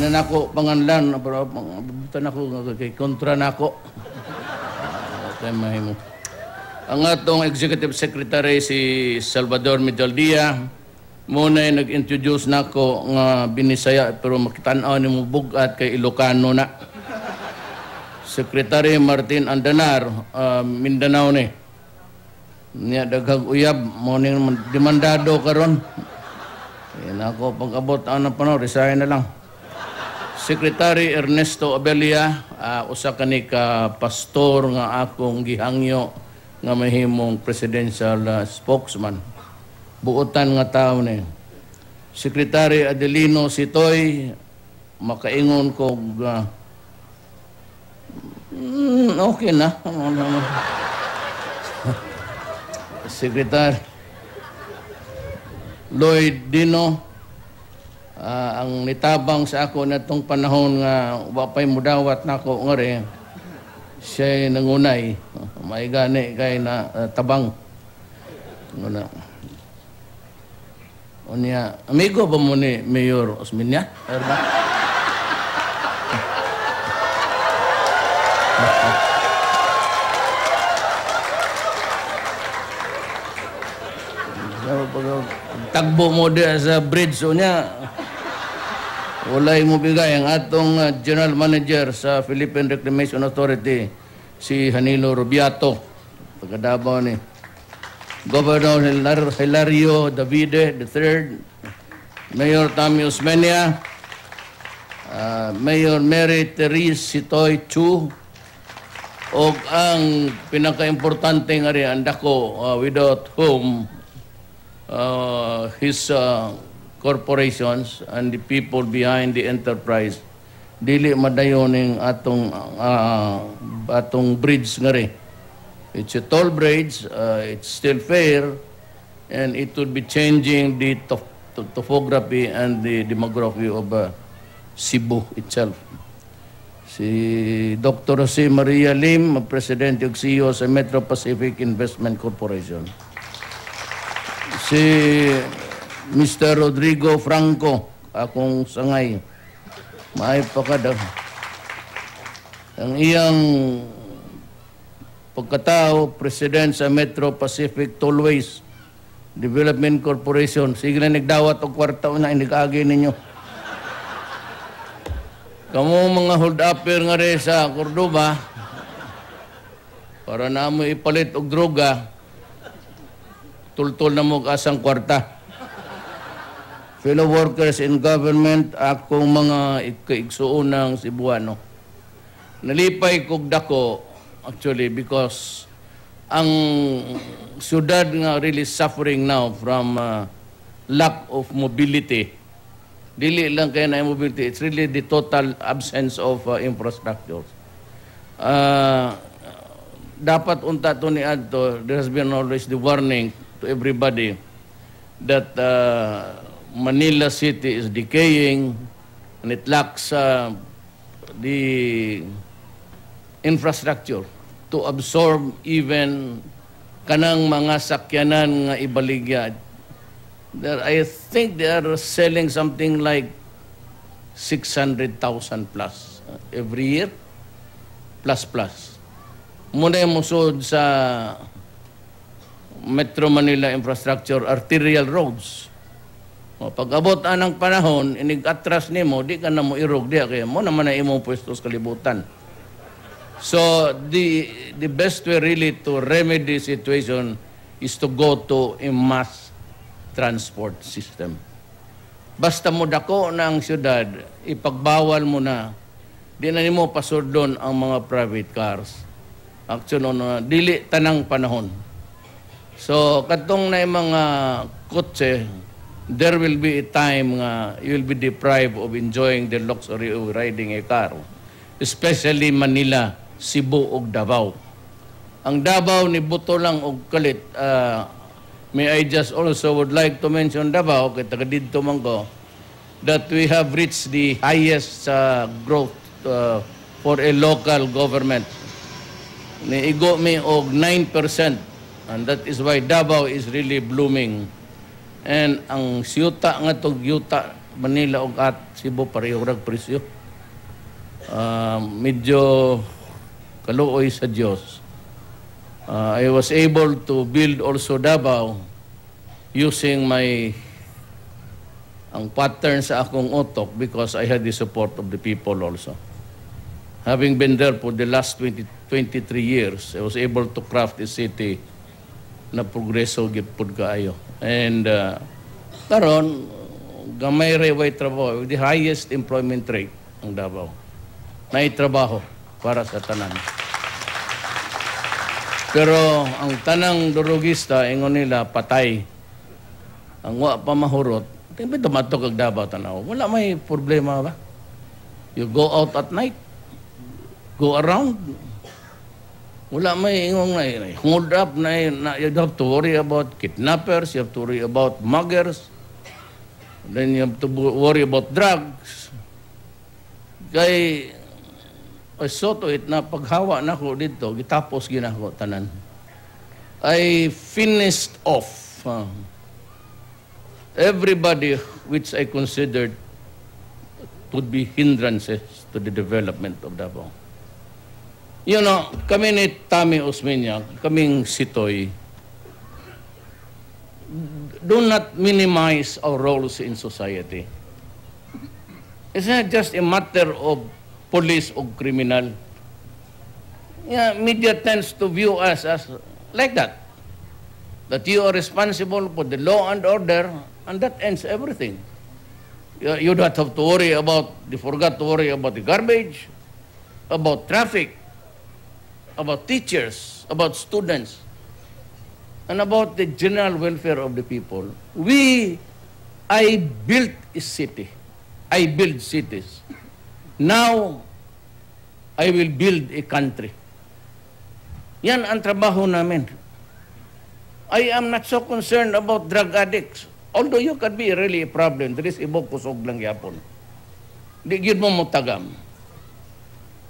na ako panganlan, pero butan ako, kay kontra na ako. Okay, mahimo. Ang atong Executive Secretary si Salvador Medaldia, muna nag-introduce na ako nga Binisaya, pero makitanaw ni mo bugat kay Ilocano na. Secretary Martin Andanar, Mindanao ni. Niya daghang uyab, mo ni demandado karon. Yan ako pag-abot ang panahon, resign na lang. Secretary Ernesto Abelia, usa kani ka pastor nga akong gihangyo nga mahimong presidential spokesman. Buotan nga tao ni. Secretary Adelino Sitoy, makaingon ko okay na. Secretary Lloyd Dino, ang nitabang sa ako na itong panahon nga wapay mudawat na ako nga rin, siya'y nangunay. May gani kay na tabang. Unya, amigo ba mo ni Mayor Osmeña? Erba? Tagbo mo dia sa bridge niya. Walay mo bigay ang atong General Manager sa Philippine Reclamation Authority, si Hanilo Rubiato. Pagkadabaw ni Governor Hilario Davide III, Mayor Tammy Osmeña, Mayor Mary Therese Sitoy Chu, o ang pinaka-importante nga rin, andako, without whom his corporations and the people behind the enterprise dili madayoning atong bridge nga rin. It's a toll bridge, it's still fair, and it would be changing the topography and the demography of Cebu itself. Si Dr. Jose Maria Lim, President ug CEO sa Metro Pacific Investment Corporation. Si Mr. Rodrigo Franco, akong sangay, maay pa kada. Ang iyang pagkatao, President sa Metro Pacific Tollways Development Corporation. Sige na nagdawat o kwarta na inigagi ninyo. Kamu mga hold-upper nga rin sa Cordoba, para na mo ipalit og droga, tultol na mo kasang kwarta. Fellow workers in government, akong mga kaigsuunang Cebuano. Nalipay kog dako, actually, because ang syudad nga really suffering now from lack of mobility. Dili lang kaya na mobility, it's really the total absence of infrastructure. Dapat unta to ni adto, there has been always the warning to everybody that Manila City is decaying and it lacks the infrastructure to absorb even kanang mga sakyanan nga ibaligya. I think they are selling something like 600,000 plus every year, plus. Muna yung musod sa Metro Manila infrastructure, arterial roads. Pag-abot anang panahon, inig-atras nimo, di ka na mo irog diya, kaya mo naman na imong pwesto sa kalibutan. So, the best way really to remedy the situation is to go to a mass transport system. Basta mo dako na ang syudad, ipagbawal mo na, di na nimo pasurdon ang mga private cars. Actually, dili tanang panahon. So, katong na yung mga kotse, there will be a time nga you will be deprived of enjoying the luxury of riding a car. Especially Manila, Cebu ug Davao. Ang Davao ni buto lang og kalit. May I just also would like to mention Davao, kay taga didto man ko, that we have reached the highest growth for a local government. Niigo mi og 9%, and that is why Davao is really blooming. And ang siyuta nga tog yuta Manila ug at Cebu pareho rag presyo. Medyo kaluoy sa Dios. I was able to build also Davao using ang pattern sa akong utok because I had the support of the people also. Having been there for the last 23 years, I was able to craft a city na progreso gipud kaayo. And karon gamay reway trabaho with the highest employment rate ang Davao. May trabaho para sa tanan. Pero ang tanang durugista, ingon nila, patay. Ang wa pa mahurot, tingin tumato kag Davao tanaw. Wala may problema ba? You go out at night, go around. Wala may ingong na hold up na you have to worry about kidnappers, you have to worry about muggers, then you have to worry about drugs. Kay I saw to it na paghawa na ko dito, gitapos ginako tanan. I finished off everybody which I considered would be hindrances to the development of Davao. You know, kami ni Tami Osmeña, kaming Sitoy, do not minimize our roles in society. It's not just a matter of police or criminal. Yeah, media tends to view us as like that. That you are responsible for the law and order, and that ends everything. You don't have to worry about, you forgot to worry about the garbage, about traffic, about teachers, about students, and about the general welfare of the people. I built a city. I build cities. Now, I will build a country. Yan ang trabaho namin. I am not so concerned about drug addicts. Although you can be really a problem, there is ibog kusog lang yapon. Di yun mo mutagam.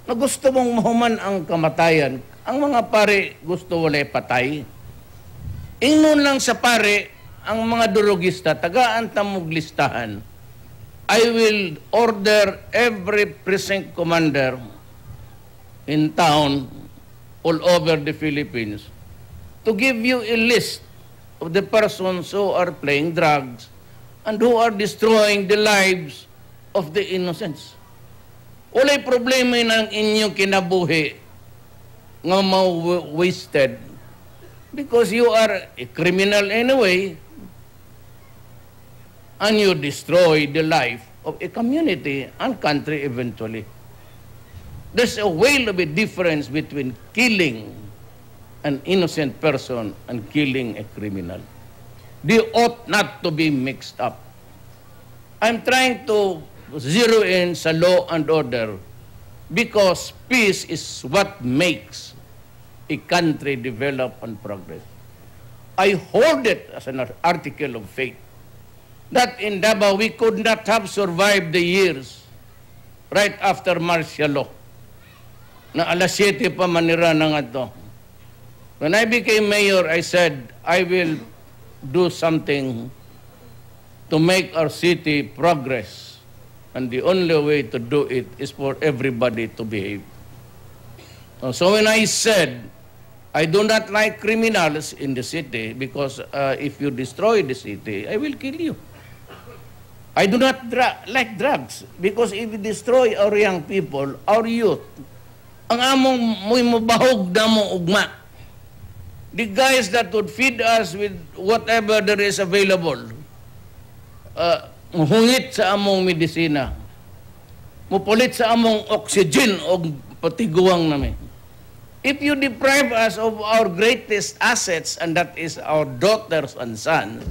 Na gusto mong mahuman ang kamatayan, ang mga pare gusto wala patay. Ingnon lang sa pare, ang mga durugista, tagaan tamog listahan. I will order every precinct commander in town all over the Philippines to give you a list of the persons who are playing drugs and who are destroying the lives of the innocents. Walay problema ng inyong kinabuhi nga wasted because you are a criminal anyway and you destroy the life of a community and country eventually. There's a whale of a difference between killing an innocent person and killing a criminal. They ought not to be mixed up. I'm trying to zero in sa law and order because peace is what makes a country develop and progress. I hold it as an article of faith that in Davao we could not have survived the years right after martial law na alas 7 pa manira na nga to. When I became mayor, I said, I will do something to make our city progress. And the only way to do it is for everybody to behave. So when I said, I do not like criminals in the city because if you destroy the city, I will kill you. I do not like drugs because if you destroy our young people, our youth, ang among mo'y mabahog na mo ugma. The guys that would feed us with whatever there is available, muhungit sa among medisina, mupulit sa among oxygen o patiguang namin. If you deprive us of our greatest assets, and that is our daughters and sons,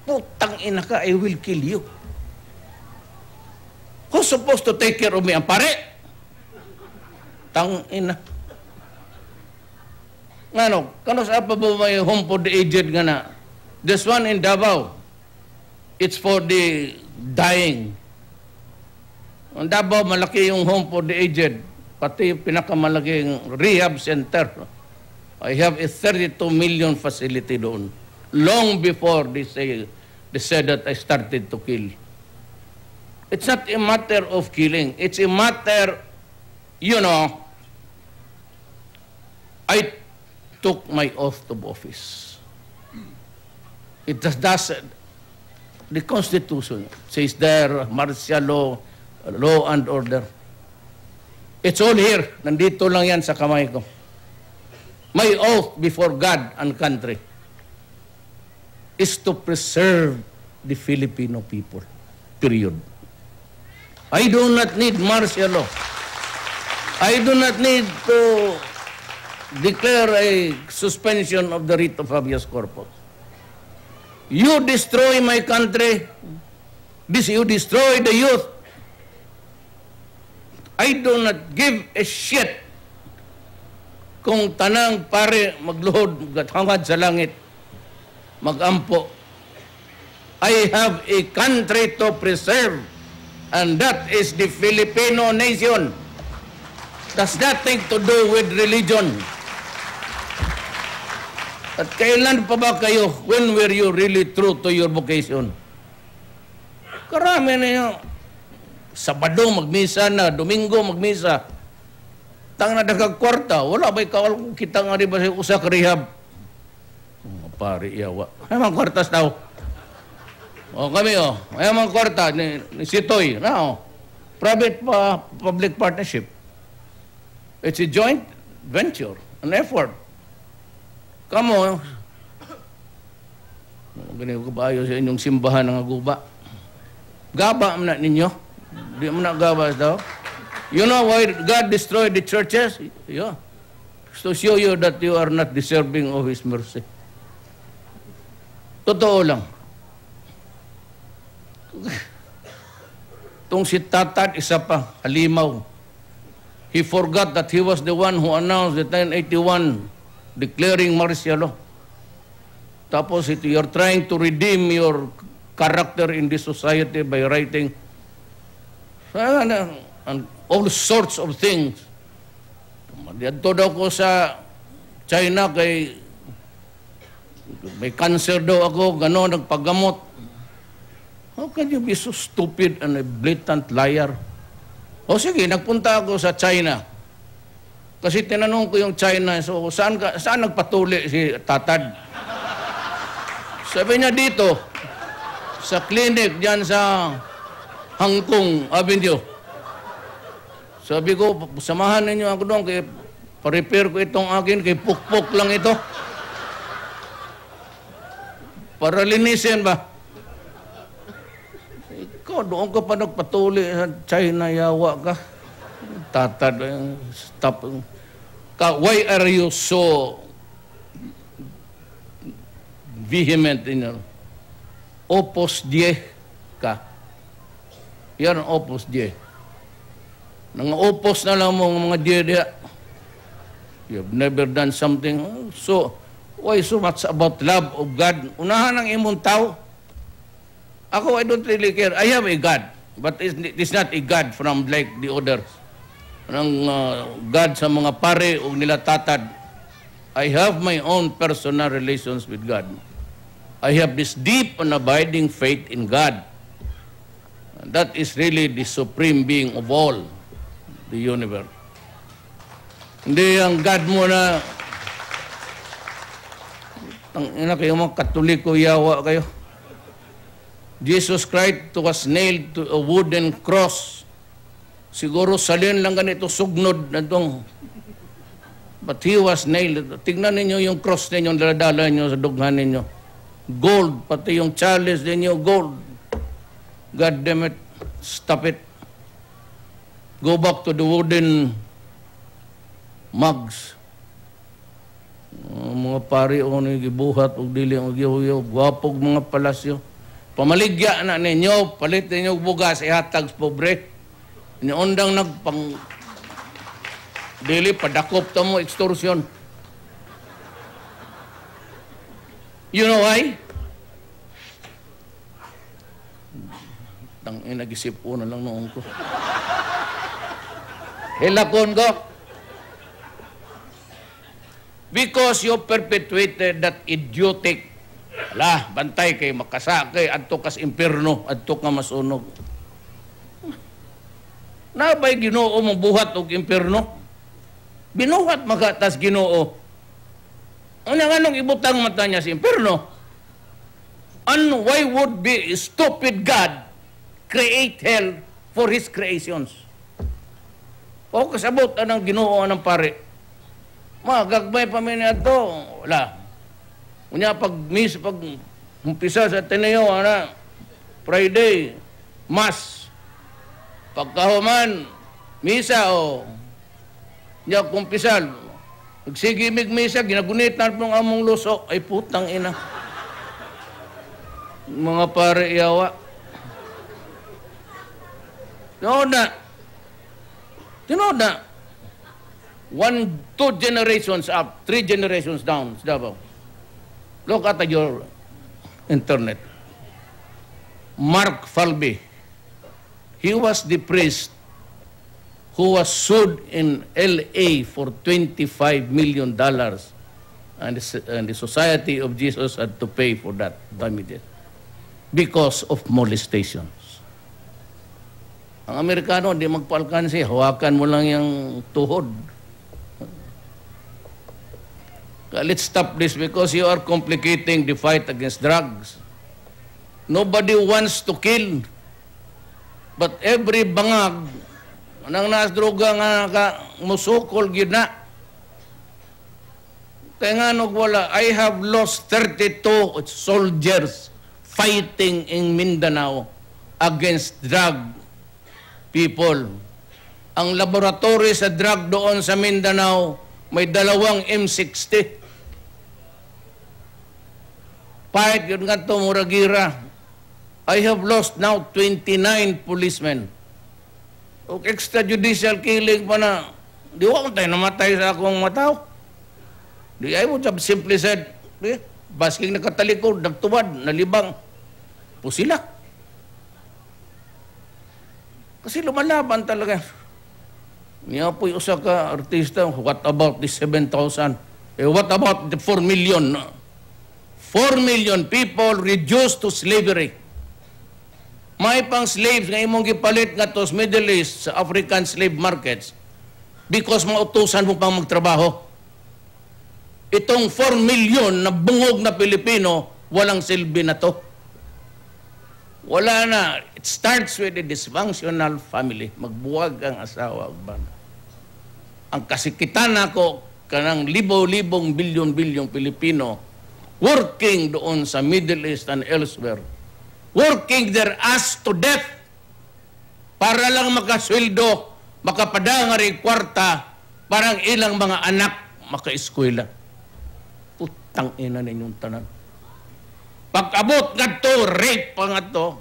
putang ina ka, I will kill you. Who's supposed to take care of me? Ang pare? Tang ina. Ngano, kano sa pa ba may home for the aged nga na? This one in Davao, it's for the dying. Ang Davao, malaki yung home for the aged. Pati pinakamalaking rehab center. I have a 32 million facility doon. Long before they said that I started to kill. It's not a matter of killing. It's a matter, you know, I took my oath of office. It does, the Constitution says there, martial law, law and order. It's all here. Nandito lang yan sa kamay ko. My oath before God and country is to preserve the Filipino people. Period. I do not need martial law. I do not need to declare a suspension of the writ of habeas corpus. You destroy my country. You destroy the youth. I do not give a shit kung tanang pare magluhod hangad sa langit, magampo. I have a country to preserve, and that is the Filipino nation. Does nothing to do with religion. At kailan pa ba kayo, when were you really true to your vocation? Karami na yun. Sabado magmisa na, Domingo magmisa. Tang na kwarta, wala ba'y kawal kita nga rin ba sa usa ka rehab? Pari, yawa. Ay mga kwartas daw. O kami ay mga kwarta ni Sitoy. Na private public partnership. It's a joint venture, an effort. Kamo, ganito ko ba ayo sa inyong simbahan ng guba? Gaba na ninyo? Di mo na gaba daw? You know why God destroyed the churches? Yeah. To show you that you are not deserving of His mercy. Totoo lang. Itong si Tatad, isa pa, halimaw. He forgot that he was the one who announced the 1081 declaring martial law. Tapos you're trying to redeem your character in this society by writing and all sorts of things. Dito daw ko sa China kay may cancer daw ako, gano'n, nagpagamot. How can you be so stupid and a blatant liar? O sige, nagpunta ako sa China. Kasi tinanong ko yung China, so saan nagpatuli si Tatad? Sabi niya dito, sa clinic diyan sa Hangkong Avenue. Sabi ko, samahan ninyo ako doon, kaya pa-repair ko itong akin, kay pukpok lang ito. Para linisin ba? Ikaw, doon ka pa nagpatuli sa China, yawa ka. Tatad, stop. Why are you so vehement in your Opus Dei ka? Yan ang Opus Dei. Nang-opos na lang mo mga Dei. You've never done something. So, why so much about love of God? Unahan ang imong tao. Ako, I don't really care. I have a God. But it's not a God from like the others. Ng God sa mga pare o nila Tatad. I have my own personal relations with God. I have this deep and abiding faith in God. And that is really the supreme being of all the universe. Hindi ang God mo na ina kayo mga Katoliko, yawa kayo. Jesus Christ was nailed to a wooden cross. Siguro salin lang ganito sugnod na itong. But he was nailed. Tignan ninyo yung cross ninyo, daladala nyo sa dughan ninyo. Gold, pati yung chalice ninyo, gold. God damn it, stop it. Go back to the wooden mugs. Mga pari o gibuhat o dili o gihuyaw, gwapog mga palasyo. Pamaligya na ninyo, palit ninyo bugas, ihatag sa pobre. Iniundang nagpang dili, padakop to mo, extortion. You know why? Nag-isip ko na lang noon ko. Hilakon ko. Because you perpetuated that idiotic, bantay kay makasa kay adto kas impierno, adto ka masunog. Nabay Ginoo mong buhat og impierno. Binuhat magatas Ginoo. Anong ibutang mata niya sa impierno? And why would be stupid God create hell for His creations? O kasabot anang Ginoo anang pare. Magagbay pa min ato. Wala. Unya pag umpisa sa Ateneo ana Friday Mass. Pagkahuman misa o nya kumpisal. Nagsige mig misa ginagunit na pong among luso ay putang ina. Mga pare iyawa. Tinood na. 1, 2 generations up, 3 generations down. Look at your internet. Mark Falby. He was the priest who was sued in L.A. for $25 million. And the Society of Jesus had to pay for that damages because of molestations. Ang Amerikano, di magpalkansi, hawakan mo lang yung tuhod. Let's stop this because you are complicating the fight against drugs. Nobody wants to kill. But every bangag, nang nasdroga nga musukol gyud na. Kaya nga wala, I have lost 32 soldiers fighting in Mindanao against drug people. Ang laboratory sa drug doon sa Mindanao may 2 M60. Fight yun nga ito, muragira. I have lost now 29 policemen. O extrajudicial killing pa na, di ko tayo namatay sa akong mataw. Di I would have simply said, basking nakatalikod, nagtuwad, nalibang, pusila. Kasi lumalaban talaga. Niya po'y usa ka artista, what about the 7,000? What about the 4 million? 4 million people reduced to slavery. May pang slaves nga imong gipalit nga to sa Middle East, sa African slave markets, because mautusan mo pang magtrabaho. Itong 4 million na bungog na Pilipino, walang silbi na to. Wala na. It starts with a dysfunctional family. Magbuwag ang asawa. Ang kasikitan ako, kanang libo-libong bilyon-bilyong Pilipino, working doon sa Middle East and elsewhere, working their ass to death para lang makasweldo, makapadangari kwarta, parang ilang mga anak makaeskwela. Putang ina ninyong tanan. Pag-abot nga to, rape pa nga to,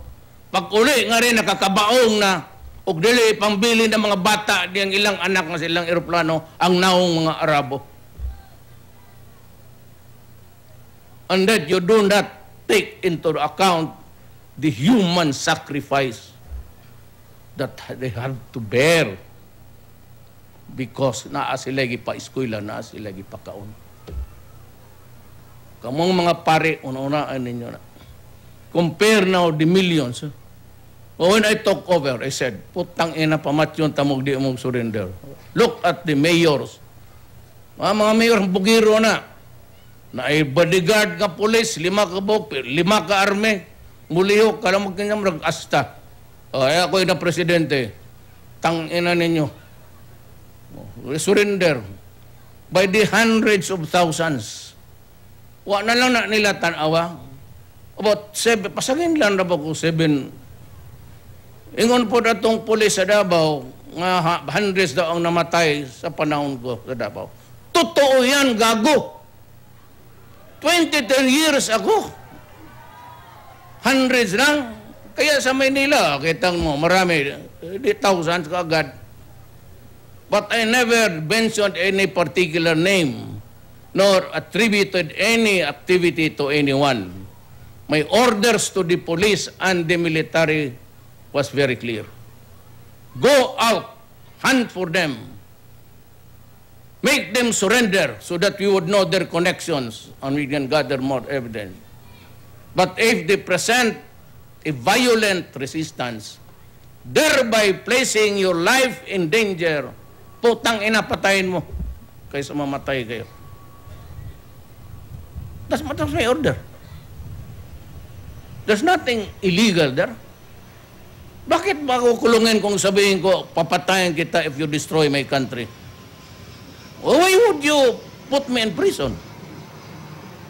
pag-uli nga rin nakakabaong na, ug dili pambili ng mga bata diyang ilang anak nga silang eroplano, ang naong mga Arabo. And that you do not take into account the human sacrifice that they have to bear because naa sila gipa-eskwela, naa sila gipakaon. Kamong mga pare, una-unaan ninyo na. Compare now the millions. When I took over, I said, putang ina pamatyon tamog di mong surrender. Look at the mayors. Mga mayor, bugiro na. Na ay bodyguard ka pulis, 5 ka bok, 5 ka arme, mulihok, kalamag kanyang mag-asta. Ay ako'y na presidente, tangina ninyo. Surrender. By the hundreds of thousands. Wa na lang na nila tanawa. About 7, pasagin lang na ba ko 7. Ingon po na itong pulis sa Davao, nga hundreds daw ang namatay sa panahon ko sa Davao. Totoo yan, gago. 23 years ako. Hundreds lang. Kaya sa Maynila, kitang mo, marami, thousands kaagad. But I never mentioned any particular name, nor attributed any activity to anyone. My orders to the police and the military was very clear. Go out, hunt for them. Make them surrender so that we would know their connections and we can gather more evidence. But if they present a violent resistance, thereby placing your life in danger. Putang ina, patayin mo kaysa mamatay kayo. That's my order. There's nothing illegal there. Bakit ba ako kulungin kung sabihin ko, papatayin kita if you destroy my country? Why would you put me in prison?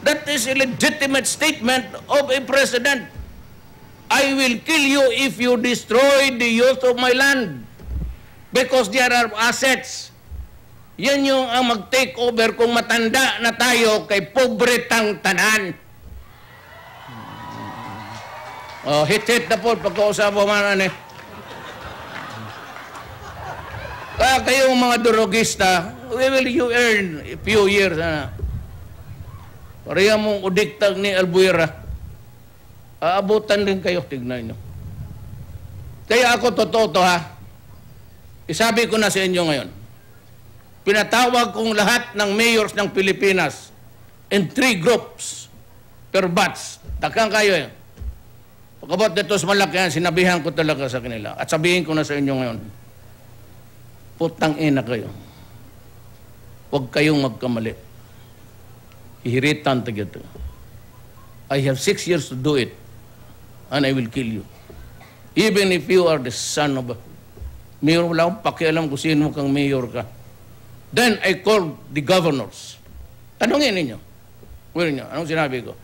That is a legitimate statement of a president. I will kill you if you destroy the use of my land. Because there are assets. Yan yung ang mag-take over kung matanda na tayo kay pobre tang tanan. Oh, hit na po pagkausap mo man eh. Kaya kayong mga durugista, will you earn a few years na? Pareha mong udiktag ni Albuera. Aabutan din kayo, tignan nyo. Kaya ako totoo to ha. Isabi ko na sa inyo ngayon. Pinatawag kong lahat ng mayors ng Pilipinas in 3 groups per batch. Takang kayo eh. Pagkabot dito sa malaki yan, sinabihan ko talaga sa kanila. At sabihin ko na sa inyo ngayon, putang ina kayo. Huwag kayong magkamali. Ihiritan tagad. I have 6 years to do it and I will kill you. Even if you are the son of a mayor, wala akong pakialam kung sino kang mayor ka. Then I called the governors. Tanungin ninyo. Anong sinabi ko?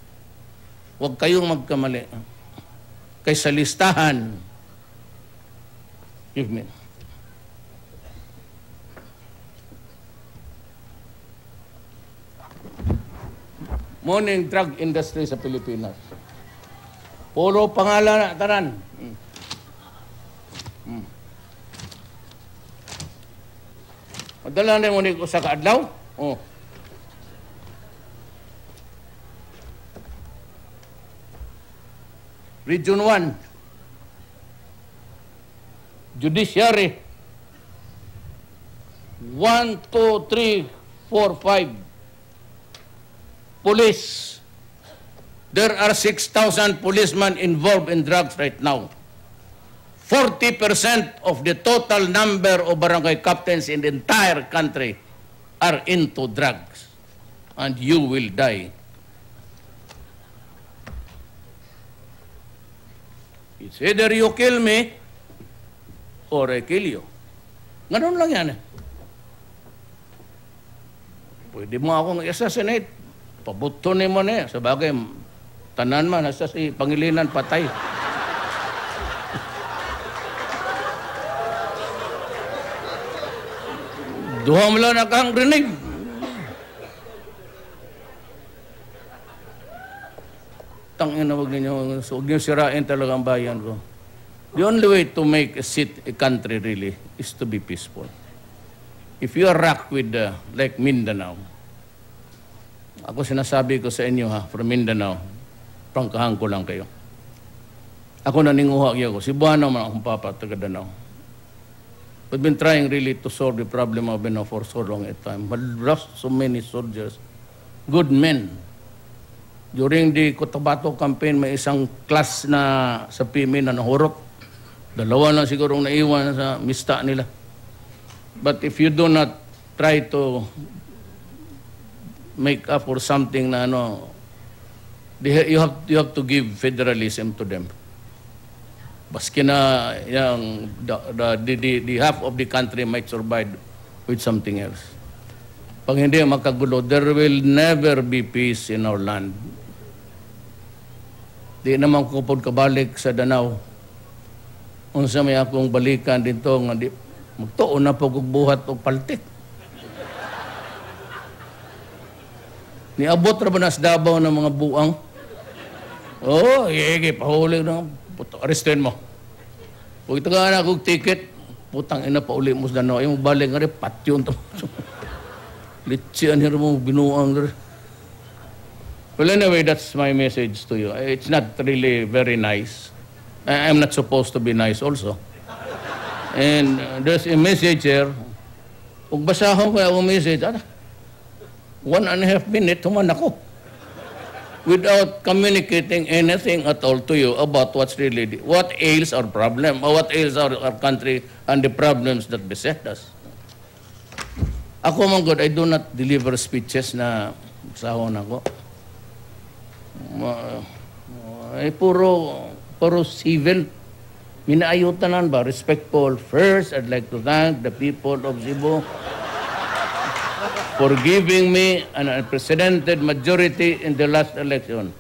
Huwag kayong magkamali. Kaysa listahan. Give me. Morning drug industry sa Pilipinas. Puro pangalan na tanan. Madala na mo ko sa kaadlaw. Oh. Region 1. Judiciary. 1, 2, 3, 4, 5. Police. There are 6,000 policemen involved in drugs right now. 40% of the total number of barangay captains in the entire country are into drugs. And you will die. It's either you kill me or I kill you. Ganun lang yan eh. Pwede mo akong i-assassinate. Pabuto ni mo na eh. Sabagay, tanan man, nasa si Pangilinan patay. Duha mo lang na kang rinig. Tangina, huwag niyo sirain talaga ang bayan ko. The only way to make a country really is to be peaceful. If you are rocked with like Mindanao, ako sinasabi ko sa inyo ha, from Mindanao, prangkahan ko lang kayo. Ako naninguha ko. Si Buano man akong papa, taga Danao. We've been trying really to solve the problem of Mindanao for so long a time. But lost so many soldiers, good men. During the Cotabato campaign, may isang class na sa PMI na nahurot. 2 lang sigurong naiwan sa mista nila. But if you do not try to make up for something na you have to give federalism to them. Baski na yung, the half of the country might survive with something else. Pag hindi makagulo, there will never be peace in our land. Di naman ko po kabalik sa Danau. Unsa may akong balikan dito nga di magtuon na po kog buhat og paltik. Niabot ra ba nas Davao ng mga buang? Oh, igi pahuli na arrestin mo. Kung ito nga na kong ticket, putang ina pa uli mo sa Danau. Ay mo balik nga rin, patyon to. Litsian here mo, binuang rin. Well, anyway, that's my message to you. It's not really very nice. I'm not supposed to be nice also. And there's a message here. Kung basahon ko yung message, 1.5 minutes, human ako. without communicating anything at all to you about what ails our problem, or what ails our country and the problems that beset us. Ako, my God, I do not deliver speeches na sahon ako. Puro civil. Minaayutanan ba? Respectful. First, I'd like to thank the people of Cebu for giving me an unprecedented majority in the last election.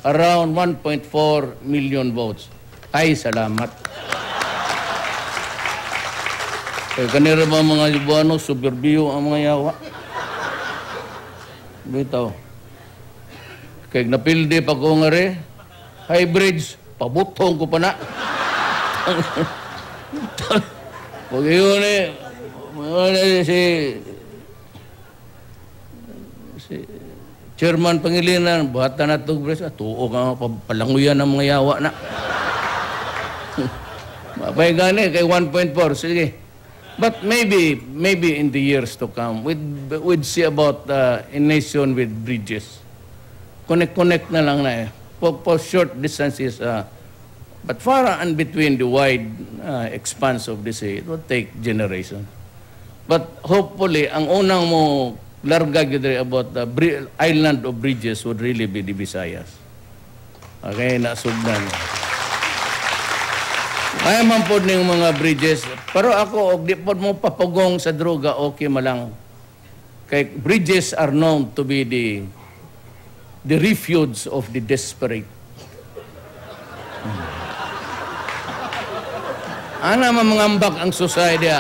Around 1.4 million votes. Ay, salamat. Kanira ba mga Cebuano, suburbio ang mga yawa? Bitaw. Kaya napildi pa ko nga rin, hybrids, pabutong ko pa na. Pag yun si Chairman Pangilinan, buhatan na ito, tuo ka palanguyan ng mga yawa na. Mapay gani, kay 1.4, sige. But maybe in the years to come, we'd see about a nation with bridges. Connect na lang na eh. For short distances, but far and between the wide expanse of the sea, it will take generations. But hopefully, ang unang mo larga about the island of bridges would really be the Visayas. Okay, nasugdan. Kaya man po ng mga bridges. Pero ako, di po mo papagong sa droga, okay malang. Kaya bridges are known to be the refuge of the desperate. Ana mamangambak ang society.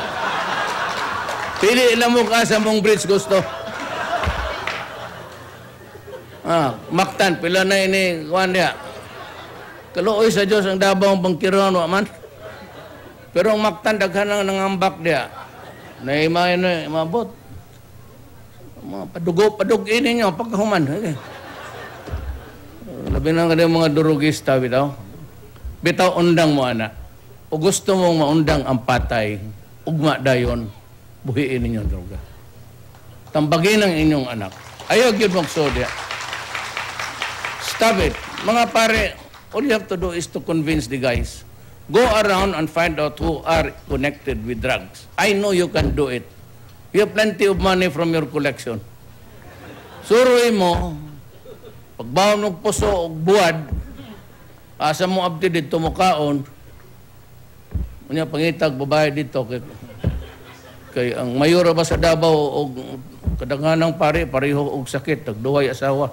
Pili lang mo ka sa mong bridge gusto. Maktan, pila na ini, kuhan niya. Kaluoy sa Diyos ang dabang bangkiron, man. Pero ang maktan, daghan ang nangambak niya. Naimay na, mabot. Padugin ninyo, pagkahuman. Okay. Labi na ka mga durugista, bitaw. Bitaw, undang mo, anak. O gusto mong maundang ang patay, ugma dayon, buhiin ninyong droga. Tambagin ang inyong anak. Ayaw yun magsodya. Stop it. Mga pare, all you have to do is to convince the guys. Go around and find out who are connected with drugs. I know you can do it. You have plenty of money from your collection. Suruin mo, pagbaon ng puso o buwad, asa mo abti dito mo kaon, unya pangitag babae dito kay ang mayora ba sa Davao og kadaghanang pareho og sakit tagduway asawa.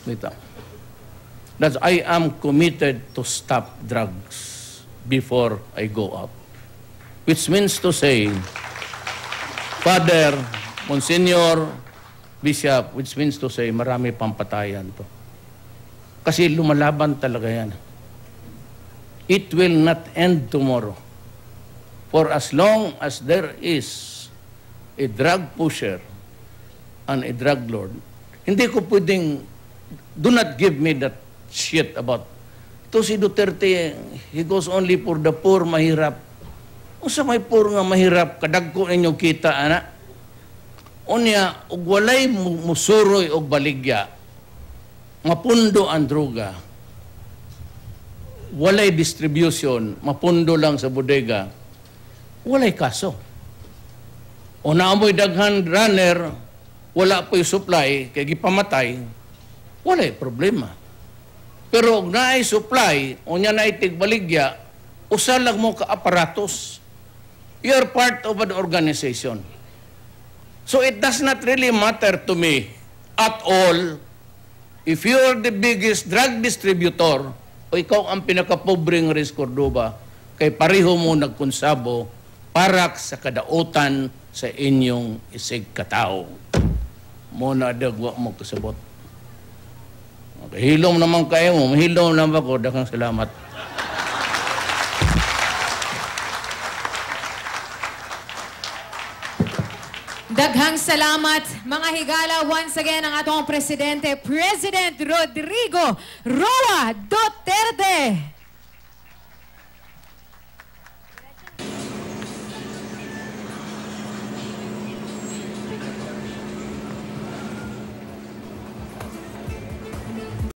Bitaw. That's I am committed to stop drugs before I go out. Which means to say, Father, Monsignor, Bishop, which means to say marami pang patayan to. Kasi lumalaban talaga yan. It will not end tomorrow. For as long as there is a drug pusher and a drug lord, hindi ko pwedeng, do not give me that shit about, to si Duterte, he goes only for the poor, mahirap. O sa may poor nga mahirap, kadagko ninyo kita, anak. Unya, ug walay musuroy og baligya, mapundo ang droga, walay distribution, mapundo lang sa bodega, walay kaso. O naamoy daghan runner, wala po'y supply, kaya gipamatay, walay problema. Pero kung naay supply, o niya naay tigbaligya, usalag mo ka aparatos. You're part of an organization. So it does not really matter to me at all if you are the biggest drug distributor o ikaw ang pinakapobreng Riz Cordoba, kay pareho mo nagkonsabo parak sa kadautan sa inyong isig katao. Muna dagwa mo kasabot. Hilom naman kayo mo, mahilom naman ako, daghang salamat. Daghang salamat, mga higala. Once again, ang atong presidente, President Rodrigo Roa Duterte.